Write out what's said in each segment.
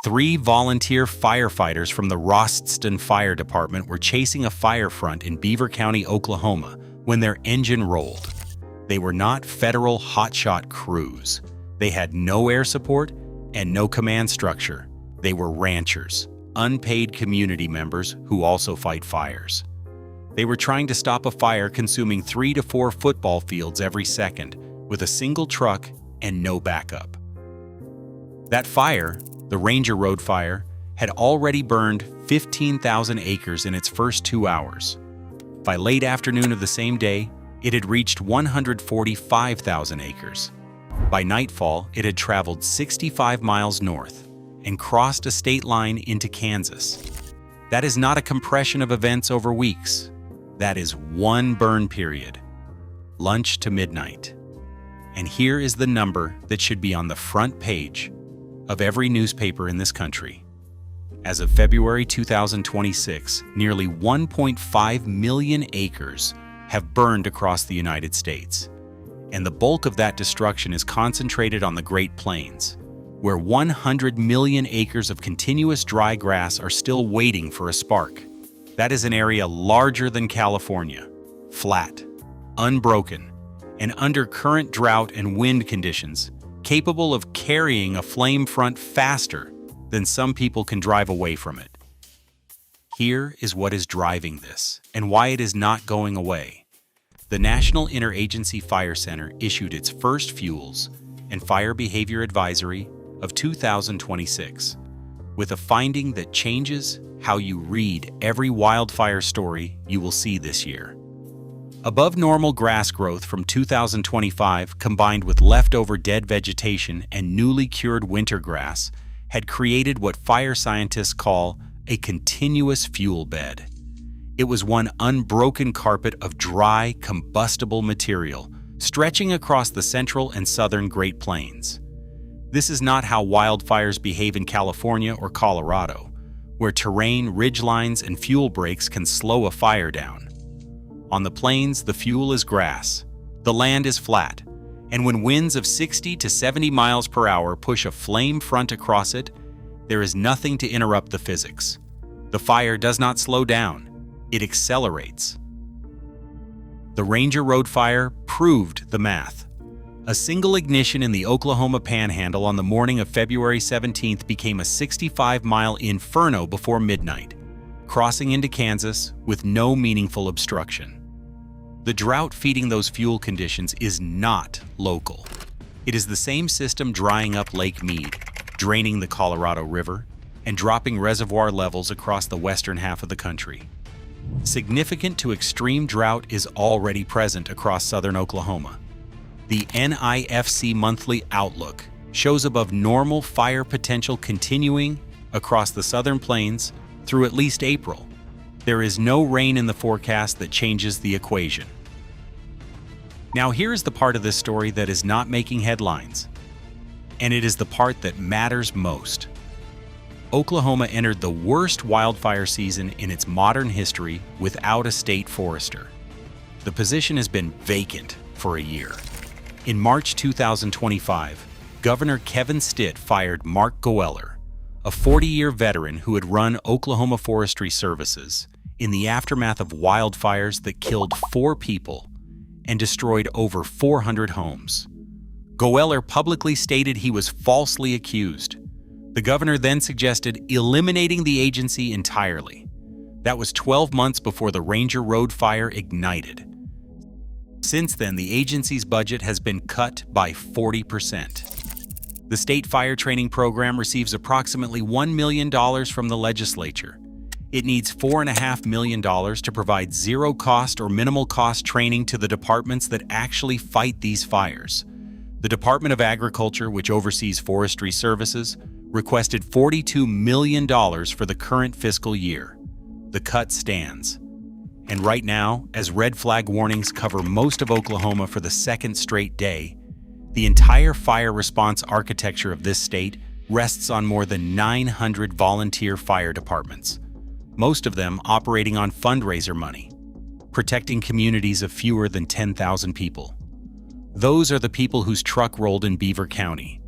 Three volunteer firefighters from the Rostston Fire Department were chasing a fire front in Beaver County, Oklahoma, when their engine rolled. They were not federal hotshot crews. They had no air support and no command structure. They were ranchers, unpaid community members who also fight fires. They were trying to stop a fire consuming 3 to 4 football fields every second, with a single truck and no backup. That fire, the Ranger Road Fire, had already burned 15,000 acres in its first 2 hours. By late afternoon of the same day, it had reached 145,000 acres. By nightfall, it had traveled 65 miles north and crossed a state line into Kansas. That is not a compression of events over weeks. That is one burn period, lunch to midnight. And here is the number that should be on the front page of every newspaper in this country. As of February 2026, nearly 1.5 million acres have burned across the United States. And the bulk of that destruction is concentrated on the Great Plains, where 100 million acres of continuous dry grass are still waiting for a spark. That is an area larger than California, flat, unbroken, and under current drought and wind conditions, capable of carrying a flame front faster than some people can drive away from it. Here is what is driving this, and why it is not going away. The National Interagency Fire Center issued its first Fuels and Fire Behavior Advisory of 2026, with a finding that changes how you read every wildfire story you will see this year. Above normal grass growth from 2025, combined with leftover dead vegetation and newly cured winter grass, had created what fire scientists call a continuous fuel bed. It was one unbroken carpet of dry, combustible material, stretching across the central and southern Great Plains. This is not how wildfires behave in California or Colorado, where terrain, ridgelines, and fuel breaks can slow a fire down. On the plains, the fuel is grass, the land is flat, and when winds of 60 to 70 miles per hour push a flame front across it, there is nothing to interrupt the physics. The fire does not slow down, it accelerates. The Ranger Road Fire proved the math. A single ignition in the Oklahoma Panhandle on the morning of February 17th became a 65-mile inferno before midnight, crossing into Kansas with no meaningful obstruction. The drought feeding those fuel conditions is not local. It is the same system drying up Lake Mead, draining the Colorado River, and dropping reservoir levels across the western half of the country. Significant to extreme drought is already present across southern Oklahoma. The NIFC Monthly Outlook shows above normal fire potential continuing across the southern plains through at least April. There is no rain in the forecast that changes the equation. Now here is the part of this story that is not making headlines, and it is the part that matters most. Oklahoma entered the worst wildfire season in its modern history without a state forester. The position has been vacant for a year. In March 2025, Governor Kevin Stitt fired Mark Goeller, a 40-year veteran who had run Oklahoma Forestry Services, in the aftermath of wildfires that killed 4 people and destroyed over 400 homes. Goeller publicly stated he was falsely accused. The governor then suggested eliminating the agency entirely. That was 12 months before the Ranger Road Fire ignited. Since then, the agency's budget has been cut by 40%. The state fire training program receives approximately $1 million from the legislature. It needs $4.5 million to provide zero-cost or minimal-cost training to the departments that actually fight these fires. The Department of Agriculture, which oversees forestry services, requested $42 million for the current fiscal year. The cut stands. And right now, as red flag warnings cover most of Oklahoma for the second straight day, the entire fire response architecture of this state rests on more than 900 volunteer fire departments, most of them operating on fundraiser money, protecting communities of fewer than 10,000 people. Those are the people whose truck rolled in Beaver County.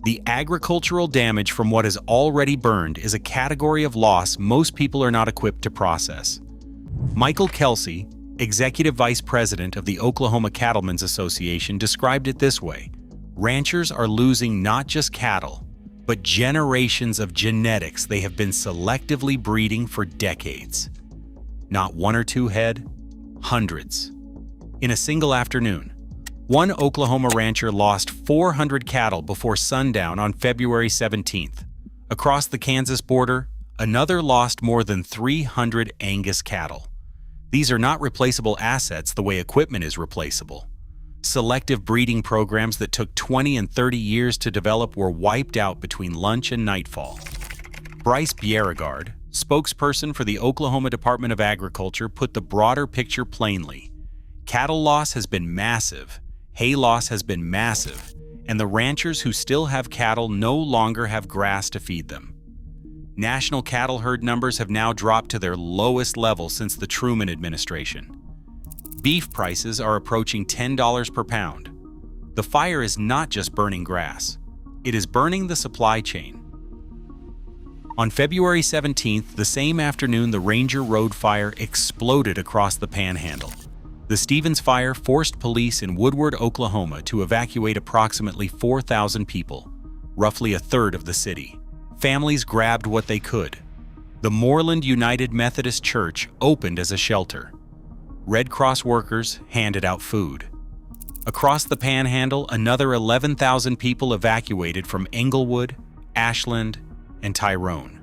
The agricultural damage from what is already burned is a category of loss most people are not equipped to process. Michael Kelsey, Executive Vice President of the Oklahoma Cattlemen's Association, described it this way: ranchers are losing not just cattle, but generations of genetics they have been selectively breeding for decades. Not one or two head, hundreds. In a single afternoon, one Oklahoma rancher lost 400 cattle before sundown on February 17th. Across the Kansas border, another lost more than 300 Angus cattle. These are not replaceable assets the way equipment is replaceable. Selective breeding programs that took 20 and 30 years to develop were wiped out between lunch and nightfall. Bryce Beauregard, spokesperson for the Oklahoma Department of Agriculture, put the broader picture plainly. Cattle loss has been massive, hay loss has been massive, and the ranchers who still have cattle no longer have grass to feed them. National cattle herd numbers have now dropped to their lowest level since the Truman administration. Beef prices are approaching $10 per pound. The fire is not just burning grass, it is burning the supply chain. On February 17th, the same afternoon, the Ranger Road fire exploded across the Panhandle. The Stevens fire forced police in Woodward, Oklahoma, to evacuate approximately 4,000 people, roughly a third of the city. Families grabbed what they could. The Moreland United Methodist Church opened as a shelter. Red Cross workers handed out food. Across the Panhandle, another 11,000 people evacuated from Englewood, Ashland, and Tyrone.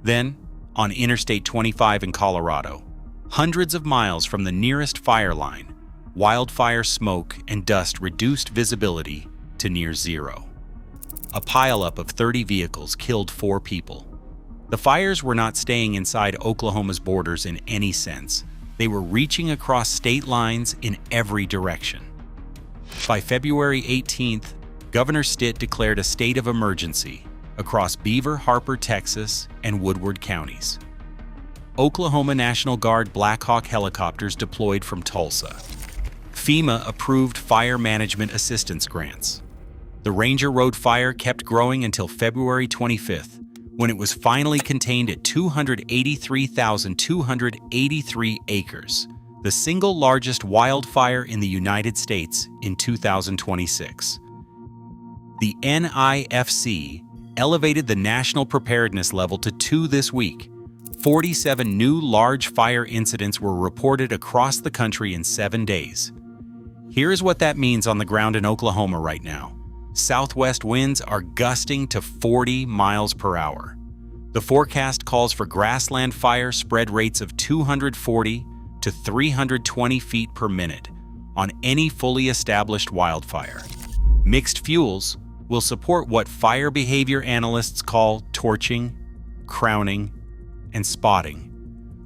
Then, on Interstate 25 in Colorado, hundreds of miles from the nearest fire line, wildfire smoke and dust reduced visibility to near zero. A pileup of 30 vehicles killed 4 people. The fires were not staying inside Oklahoma's borders in any sense. They were reaching across state lines in every direction. By February 18th, Governor Stitt declared a state of emergency across Beaver, Harper, Texas, and Woodward counties. Oklahoma National Guard Black Hawk helicopters deployed from Tulsa. FEMA approved fire management assistance grants. The Ranger Road fire kept growing until February 25th, when it was finally contained at 283,283 acres, the single largest wildfire in the United States in 2026. The NIFC elevated the national preparedness level to 2 this week. 47 new large fire incidents were reported across the country in 7 days. Here's what that means on the ground in Oklahoma right now. Southwest winds are gusting to 40 miles per hour. The forecast calls for grassland fire spread rates of 240 to 320 feet per minute on any fully established wildfire. Mixed fuels will support what fire behavior analysts call torching, crowning, and spotting,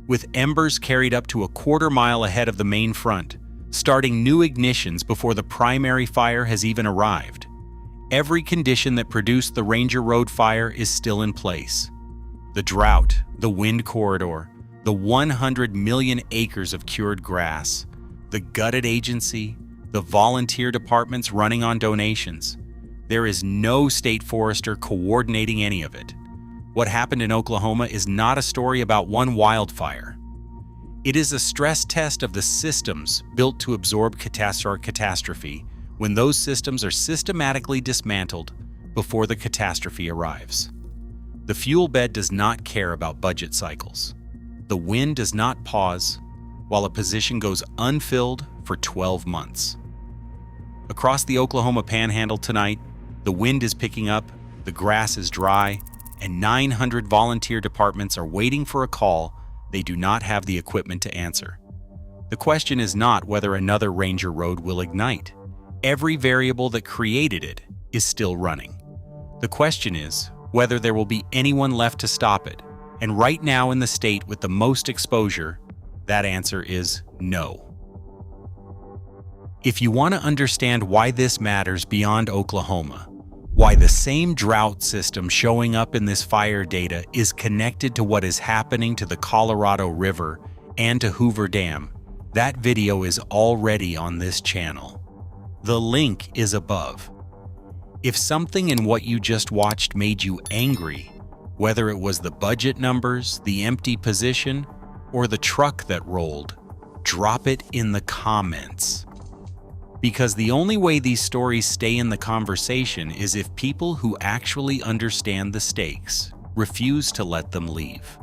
with embers carried up to a quarter mile ahead of the main front, starting new ignitions before the primary fire has even arrived. Every condition that produced the Ranger Road fire is still in place. The drought, the wind corridor, the 100 million acres of cured grass, the gutted agency, the volunteer departments running on donations. There is no state forester coordinating any of it. What happened in Oklahoma is not a story about one wildfire. It is a stress test of the systems built to absorb catastrophe when those systems are systematically dismantled before the catastrophe arrives. The fuel bed does not care about budget cycles. The wind does not pause while a position goes unfilled for 12 months. Across the Oklahoma Panhandle tonight, the wind is picking up, the grass is dry, and 900 volunteer departments are waiting for a call they do not have the equipment to answer. The question is not whether another Ranger Road will ignite. Every variable that created it is still running. The question is whether there will be anyone left to stop it. And right now in the state with the most exposure, that answer is no. If you want to understand why this matters beyond Oklahoma, why the same drought system showing up in this fire data is connected to what is happening to the Colorado River and to Hoover Dam, that video is already on this channel. The link is above. If something in what you just watched made you angry, whether it was the budget numbers, the empty position, or the truck that rolled, drop it in the comments. Because the only way these stories stay in the conversation is if people who actually understand the stakes refuse to let them leave.